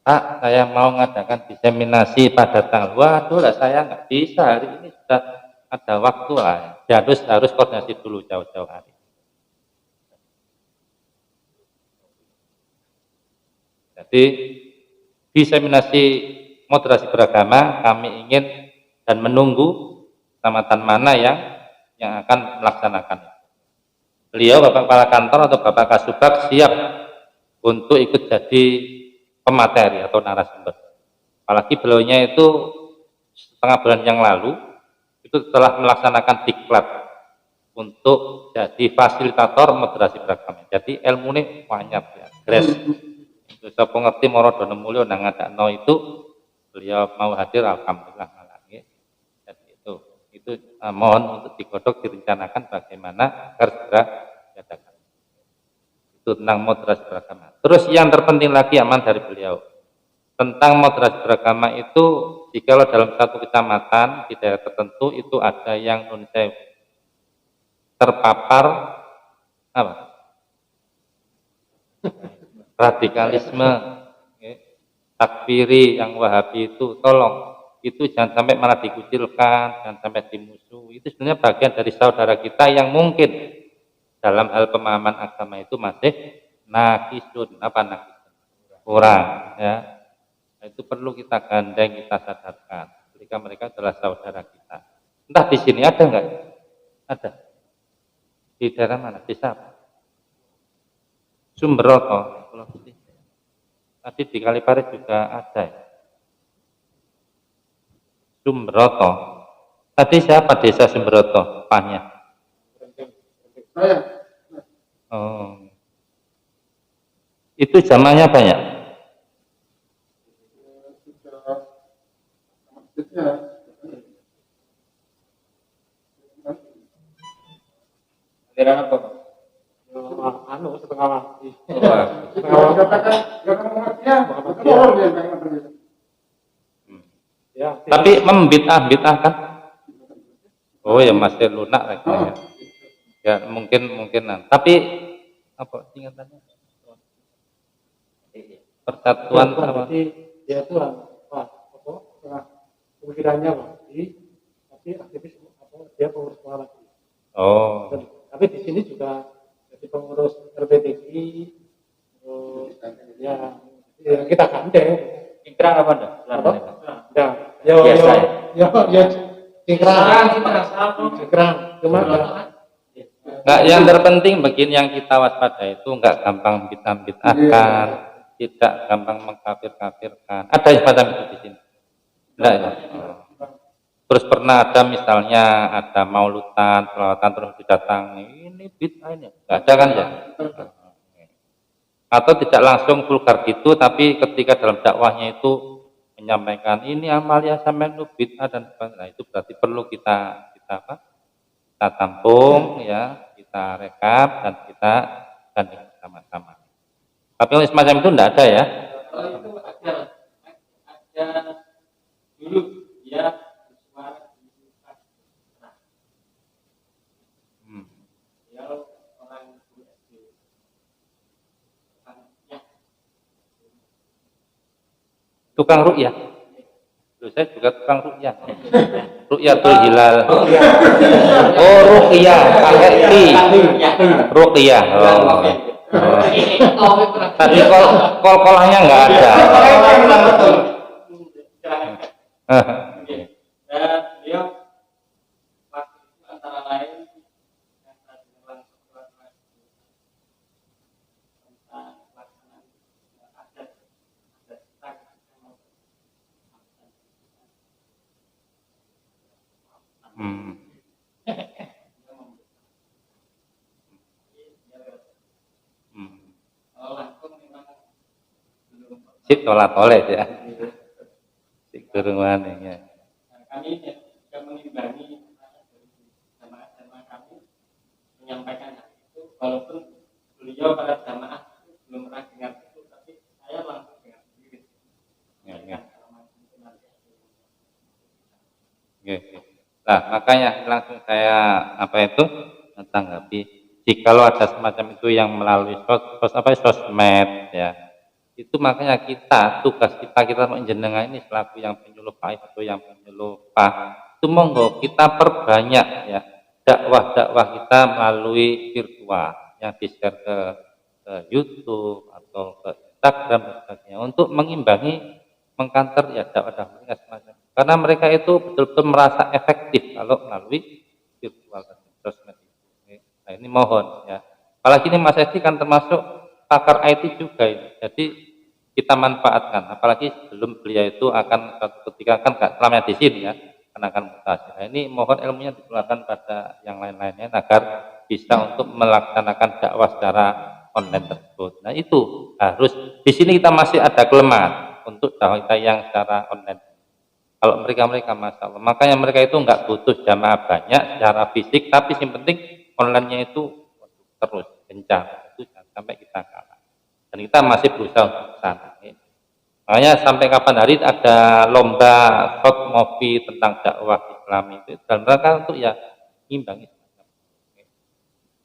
Pak, saya mau mengadakan diseminasi pada tanggal. Waduh lah, saya nggak bisa hari ini, sudah ada waktu lah. Ya, harus koordinasi dulu jauh-jauh hari. Jadi diseminasi moderasi beragama kami ingin dan menunggu kecamatan mana yang akan melaksanakan. Beliau Bapak Kepala Kantor atau Bapak Kasubag siap untuk ikut jadi pemateri atau narasumber. Apalagi beliaunya itu setengah bulan yang lalu itu telah melaksanakan diklat untuk jadi fasilitator moderasi beragama. Jadi ilmu ini banyak ya, gres. Itu saya pengerti moro dono mulyo nang ngadakno itu beliau mau hadir alhamdulillah malah nggih. Jadi itu mohon untuk digodok direncanakan bagaimana agar segera diadakan. Itu tentang moderasi beragama. Terus yang terpenting lagi aman dari beliau tentang moderasi beragama itu, jika dalam satu kecamatan di daerah tertentu itu ada yang terpapar apa? Radikalisme, takfiri yang Wahabi itu, tolong itu jangan sampai malah dikucilkan, jangan sampai dimusuhi. Itu sebenarnya bagian dari saudara kita yang mungkin dalam hal pemahaman agama itu masih nakisun, kurang, ya. Itu perlu kita gandeng, kita sadarkan. Mereka adalah saudara kita. Entah di sini ada enggak? Ada. Di daerah mana? Desa apa? Sumberoto. Tadi di Kalipare juga ada ya? Sumberoto. Tadi siapa desa Sumberoto? Pahnya? Oh. Itu zamannya banyak? Aliran apa? Setengah mati. Tapi membid'ah kan? Oh ya masih lunak lagi ya. Ya mungkin. Tapi apa tingkatannya? Persatuan apa? Dia itu pemikirannya tapi aktivis dia pengurus mualaf. Oh. Tapi di sini juga jadi pengurus RBTI, ya kita gandeng. Ingkrang apa enggak? Cingkrang. Cuma Enggak, yang terpenting begini yang kita waspada itu enggak gampang bid'ah-bid'ahkan, tidak gampang mengkafir-kafirkan. Ada yang semacam itu di sini? Enggak ya? Terus pernah ada misalnya ada maulutan, selawatan terus didatangi, ini bid'ah ini. Enggak ada kan ya? Atau tidak langsung vulgar gitu, tapi ketika dalam dakwahnya itu menyampaikan ini amalia sampai bid'ah dan sebagainya. Nah, itu berarti perlu kita apa? Kita tampung ya, kita rekap dan kita gandeng sama-sama. Tapi yang semacam itu enggak ada ya. Kalau itu ada dulu dia bersuara di nah, dia orang SD ya Tukang ru'yah. Loh, saya juga tukang ru'yah. Ru'yatul hilal. Oh, ru'yah pakai ti. Ru'yah. Oh. Tadi kol-kolahnya enggak ada. dan beliau waktu itu antara lain yang tadi langsung tentang pelaksanaan adat langsung memang belum Sip tolak toleh ya. Sik durung wani ya. kami juga mengimbangi jamaah-jamaah kami menyampaikan hal itu walaupun beliau pada jamaah belum pernah dengar itu tapi saya langsung dengar sendiri. Ya. Nah, makanya langsung saya tanggapi. Jikalau ada semacam itu yang melalui sosmed ya, itu makanya tugas kita menjenengan ini selaku yang penyuluh paih atau yang penyuluh pah, itu monggo kita perbanyak ya dakwah kita melalui virtual yang di-share ke YouTube atau ke Instagram dan sebagainya untuk mengimbangi mengkanter ya dakwah mereka semacam. Karena mereka itu betul-betul merasa efektif kalau melalui virtual dan sosmed. Nah, ini mohon ya. Apalagi ini Mas Edi kan termasuk pakar IT juga ini. Jadi kita manfaatkan. Apalagi sebelum beliau itu akan suatu ketika kan nggak selamanya di sini ya, karena akan mutasi. Nah, ini mohon ilmunya dikeluarkan pada yang lain-lainnya agar bisa untuk melaksanakan dakwah secara online tersebut. Nah, itu harus di sini kita masih ada kelemahan untuk dakwah kita yang secara online. Kalau mereka masalah, makanya mereka itu nggak butuh jamaah banyak secara fisik, tapi yang penting online-nya itu terus kencang, itu jangan sampai kita kalah. Dan kita masih berusaha untuk sana. Makanya sampai kapan hari ada lomba short movie tentang dakwah Islam itu, dan mereka untuk ya ngimbangi.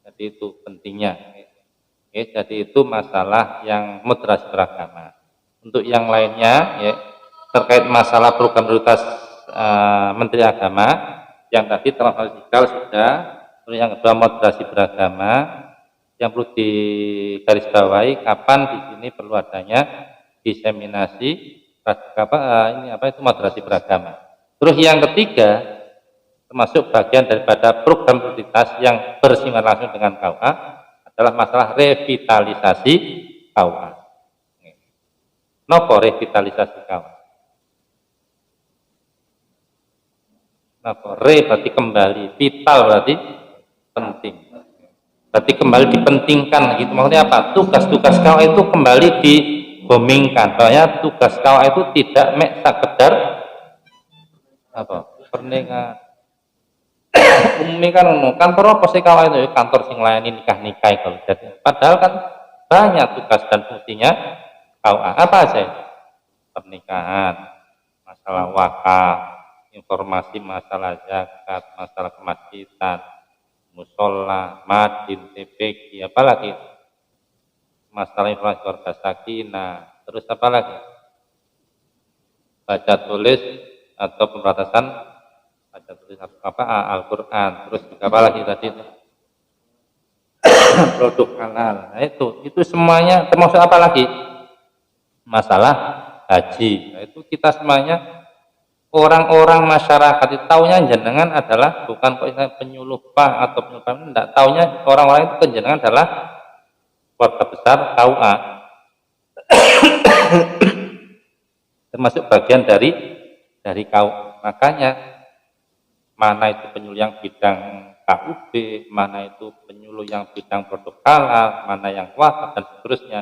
Jadi itu pentingnya. Jadi itu masalah yang moderasi beragama. Untuk yang lainnya, ya, terkait masalah program prioritas Menteri Agama, yang tadi transversikal sudah. Terus yang kedua moderasi beragama, yang perlu digarisbawahi kapan di sini perlu adanya diseminasi itu moderasi beragama. Terus yang ketiga termasuk bagian daripada program prioritas yang bersinggungan langsung dengan KUA adalah masalah revitalisasi KUA. Nopo revitalisasi KUA? Nopo berarti kembali, vital berarti penting. Berarti kembali dipentingkan gitu. Maksudnya apa? Tugas-tugas KUA itu kembali dibomingkan. Soalnya tugas KUA itu tidak sekedar pernikahan. Umumnya kan apa sih KUA itu kantor sing layani nikah kalau jadi. Padahal kan banyak tugas dan fungsinya KUA. Apa aja? Pernikahan, masalah wakaf, informasi masalah zakat, masalah kemasjidan, musola, madin, TPG, apalagi masalah informasi keluarga sakinah, terus apa lagi? Baca tulis atau pembatasan baca tulis Al-Quran, terus juga apa lagi tadi itu? Produk halal. Nah, itu semuanya termasuk apa lagi? Masalah haji. Nah, itu kita semuanya orang-orang masyarakat itu taunya jenengan adalah bukan kok penyuluh pah atau penyuluh pah, enggak, taunya orang-orang itu jenengan adalah keluarga besar KUA. Termasuk bagian dari KUA. Makanya mana itu penyuluh yang bidang KUB, mana itu penyuluh yang bidang produk halal, mana yang wakaf dan seterusnya.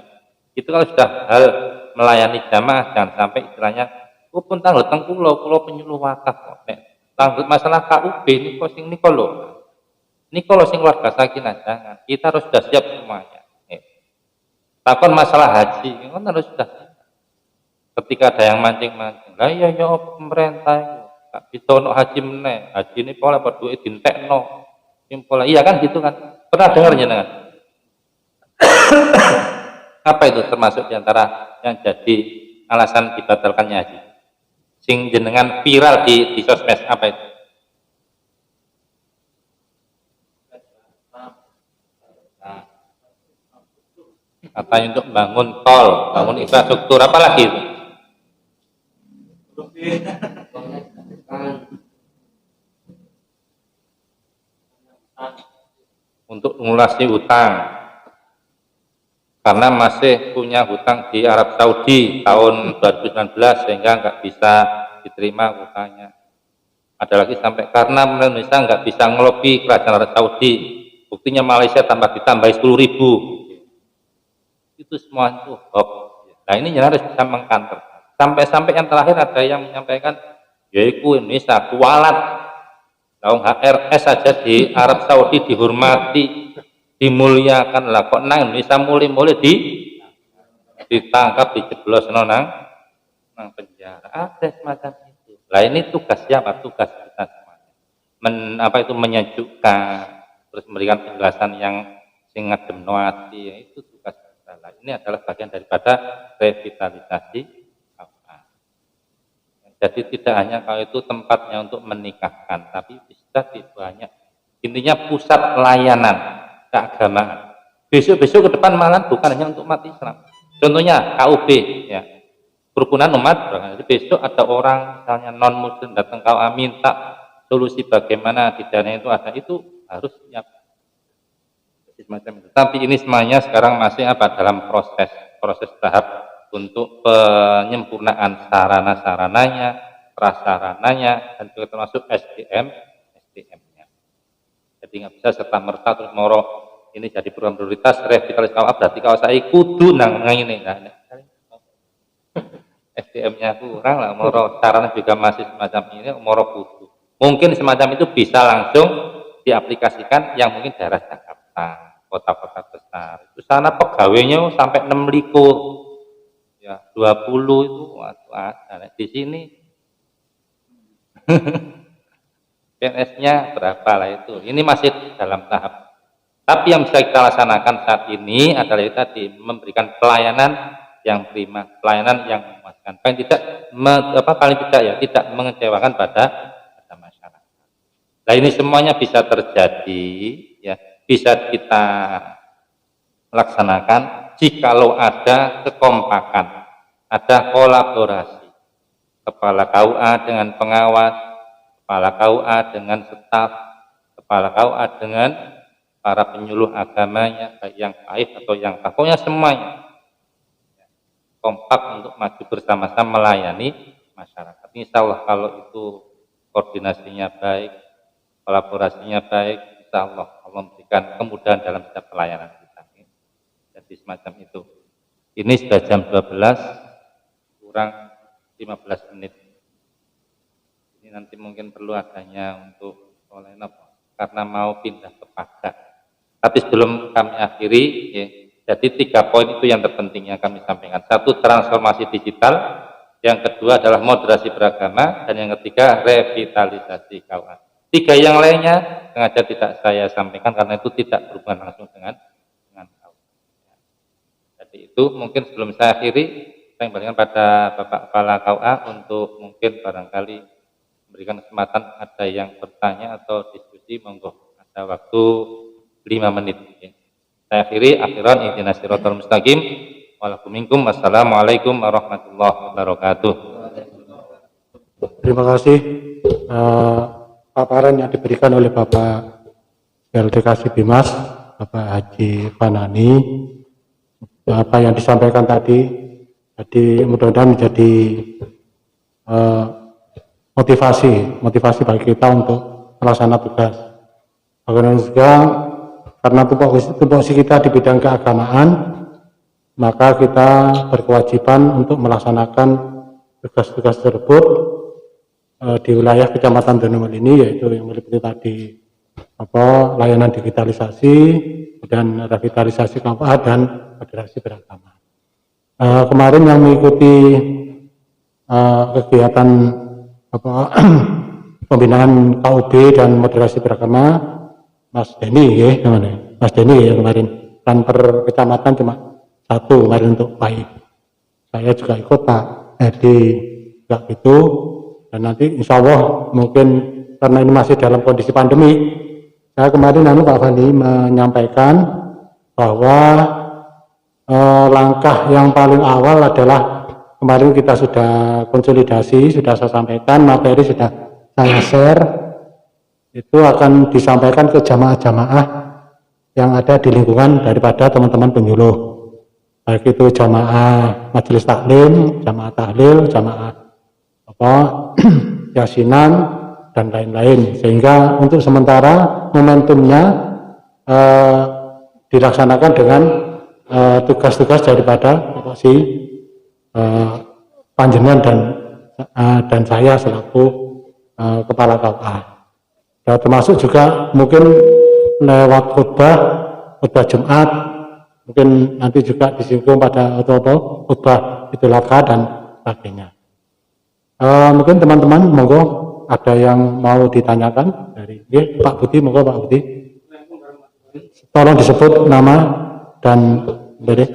Itu kalau sudah hal melayani jamaah jangan sampai istilahnya Pun tanggal teng kula penyuluh wakaf kok. Nek tanggal masalah KUB niku sing niku lho. Niku lho sing keluarga sakinah jangan. Kita harus sudah siap semuanya. Takon masalah haji, kan harus sudah. Ketika ada yang mancing-mancing, lah iya ya pemerintah itu gak bisa ono haji meneh. Haji ini pola berduit dintekno. Pola iya kan gitu kan. Pernah dengar jenengan? Apa itu termasuk diantara yang jadi alasan dibatalkannya haji? Sing jenengan viral di sosmed apa itu? Katanya untuk bangun tol, bangun infrastruktur, apa lagi itu? Untuk melunasi hutang, karena masih punya hutang di Arab Saudi tahun 2019 sehingga nggak bisa diterima hutangnya. Ada lagi sampai karena Indonesia nggak bisa ngelobi kerajaan Arab Saudi, buktinya Malaysia ditambahi 10.000. Itu semua itu hoax. Nah ini yang harus bisa mengkanter. Sampai-sampai yang terakhir ada yang menyampaikan, yaitu Indonesia kualat. Laung HRS saja di Arab Saudi dihormati, dimuliakan lah. Kok nang Indonesia mulai ditangkap, dijeblos nang penjara. Ada semacam itu. Lah ini tugas siapa? Tugas kita semuanya. Menyejukkan, terus memberikan penjelasan yang sangat demnoati. Itu tugas kita. Lah ini adalah bagian daripada revitalisasi. Jadi tidak hanya kalau itu tempatnya untuk menikahkan, tapi bisa di banyak. Intinya pusat layanan keagamaan. Besok-besok ke depan malah bukan hanya untuk umat Islam. Contohnya KUB, ya, kerukunan umat. Jadi besok ada orang misalnya non Muslim datang KUA minta solusi bagaimana di dana itu ada, itu harus siap. Semacam itu. Tapi ini semuanya sekarang masih dalam proses tahap untuk penyempurnaan sarana-sarananya, prasarananya, dan juga termasuk SDM-nya. Jadi nggak bisa serta merta terus moro ini jadi program prioritas revitalisasi KUA berarti KUA saya kudu nang ini. Nah, SDM-nya kurang lah, moro sarana juga masih semacam ini, moro kudu. Mungkin semacam itu bisa langsung diaplikasikan yang mungkin daerah Jakarta, kota-kota besar. Itu sana pegawainya sampai 6 ya 20 itu ada. Di sini PNS-nya berapa lah itu. Ini masih dalam tahap. Tapi yang bisa kita laksanakan saat ini adalah tadi memberikan pelayanan yang prima, pelayanan yang memuaskan. Paling tidak ya tidak mengecewakan pada masyarakat. Nah ini semuanya bisa terjadi, ya bisa kita laksanakan jikalau ada kekompakan, ada kolaborasi kepala KUA dengan pengawas, kepala KUA dengan staf, kepala KUA dengan para penyuluh agamanya, baik yang baik atau yang tak, pokoknya semuanya kompak untuk maju bersama-sama melayani masyarakat. Insya Allah kalau itu koordinasinya baik, kolaborasinya baik, insya Allah Allah memberikan kemudahan dalam setiap pelayanan. Jadi semacam itu. Ini sudah jam 12 kurang 15 menit. Ini nanti mungkin perlu adanya untuk karena mau pindah ke pajak. Tapi sebelum kami akhiri, ya, jadi 3 poin itu yang terpenting yang kami sampaikan. 1, transformasi digital. Yang kedua adalah moderasi beragama. Dan yang ketiga, revitalisasi KUA. 3 yang lainnya sengaja tidak saya sampaikan karena itu tidak berhubungan langsung dengan itu. Mungkin sebelum saya akhiri, saya kembalikan pada Bapak Kepala KUA untuk mungkin barangkali memberikan kesempatan ada yang bertanya atau diskusi, monggo ada waktu 5 menit. Saya akhiri, akhiran ihdinas siratal mustaqim. Wassalamualaikum warahmatullahi wabarakatuh. Terima kasih paparan yang diberikan oleh Bapak LDKC Bimas, Bapak Haji Fanani. Apa yang disampaikan tadi, jadi mudah-mudahan menjadi motivasi bagi kita untuk melaksanakan tugas. Bagaimana juga karena tupoksi kita di bidang keagamaan, maka kita berkewajiban untuk melaksanakan tugas-tugas tersebut di wilayah Kecamatan Donomel ini, yaitu yang meliputi tadi layanan digitalisasi dan revitalisasi KUA dan moderasi beragama. Kemarin yang mengikuti kegiatan pembinaan KUB dan moderasi beragama Mas Denny ya, Mas Denny ya kemarin, kan per kecamatan cuma satu kemarin untuk PAI. Saya juga ikut Pak Edi juga gitu, dan nanti insya Allah mungkin karena ini masih dalam kondisi pandemi, saya kemarin Pak Fandi menyampaikan bahwa langkah yang paling awal adalah kemarin kita sudah konsolidasi, sudah saya sampaikan, materi sudah saya share, itu akan disampaikan ke jamaah-jamaah yang ada di lingkungan daripada teman-teman penyuluh, baik itu jamaah majelis taklim, jamaah tahlil, jamaah yasinan dan lain-lain, sehingga untuk sementara momentumnya dilaksanakan dengan tugas-tugas daripada si panjenengan dan saya selaku kepala KUA. Termasuk juga mungkin lewat khutbah Jumat, mungkin nanti juga disinggung pada khutbah Idul Adha dan sebagainya. Mungkin teman-teman monggo ada yang mau ditanyakan dari Pak Budi, monggo Pak Budi. Tolong disebut nama dan dari.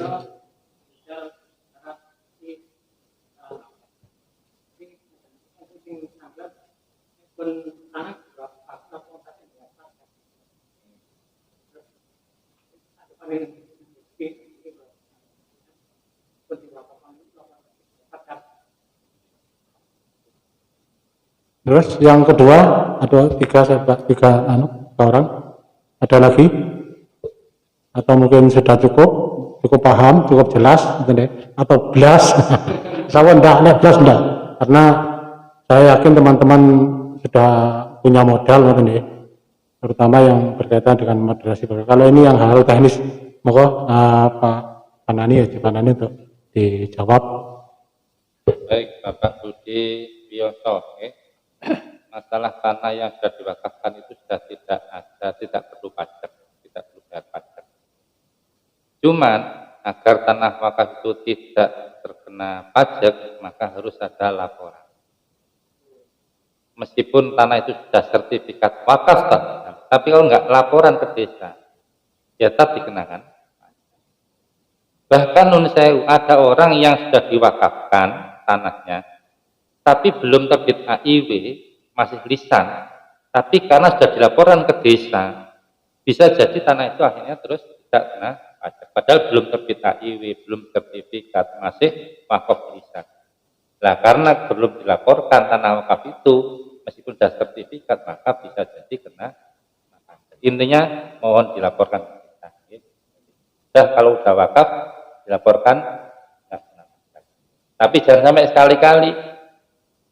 Terus yang kedua ada tiga orang, ada lagi atau mungkin sudah cukup paham, cukup jelas atau belas saya enggak belas enggak, karena saya yakin teman-teman sudah punya modal terutama yang berkaitan dengan moderasi. Kalau ini yang hal teknis, monggo Pak Panani untuk dijawab. Baik, Bapak Budi Biyoso, masalah tanah yang sudah diwakafkan itu sudah tidak ada, tidak perlu pajak, tidak perlu bayar pajak. Cuman agar tanah wakaf itu tidak terkena pajak, maka harus ada laporan. Meskipun tanah itu sudah sertifikat wakaf, tapi kalau nggak laporan ke desa, ya tetap dikenakan. Bahkan ada orang yang sudah diwakafkan tanahnya, tapi belum terbit AIW, masih lisan, tapi karena sudah dilaporkan ke desa, bisa jadi tanah itu akhirnya terus tidak kena pajak. Padahal belum terbit AIW, belum sertifikat, masih wakaf lisan. Nah, karena belum dilaporkan tanah wakaf itu, meskipun sudah sertifikat, maka bisa jadi kena pajak. Intinya mohon dilaporkan ke desa. Sudah kalau sudah wakaf, dilaporkan, tidak kena pajak. Tapi jangan sampai sekali-kali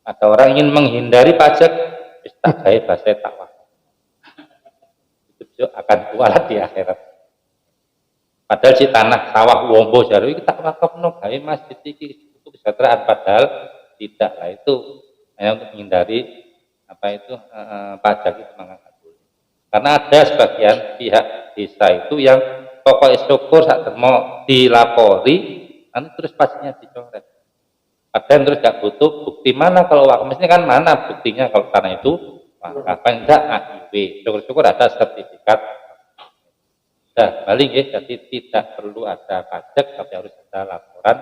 ada orang ingin menghindari pajak, tak gaya bahasa tak wakaf. Itu akan kualat di akhirat. Padahal si tanah sawah wombo jaru itu tak wakaf no gaya masjid iki itu kesejahteraan, padahal tidak lah, itu hanya untuk menghindari pajak itu mengangkat dulu. Karena ada sebagian pihak desa itu yang pokoknya syukur saat mau dilapori, nanti terus pajaknya dicoret. Padahal terus gak butuh bukti mana kalau wakaf, mestinya kan mana buktinya kalau tanah itu wakaf, enggak AIW, syukur-syukur ada sertifikat. Nah, balik ya, jadi tidak perlu ada pajak, tapi harus ada laporan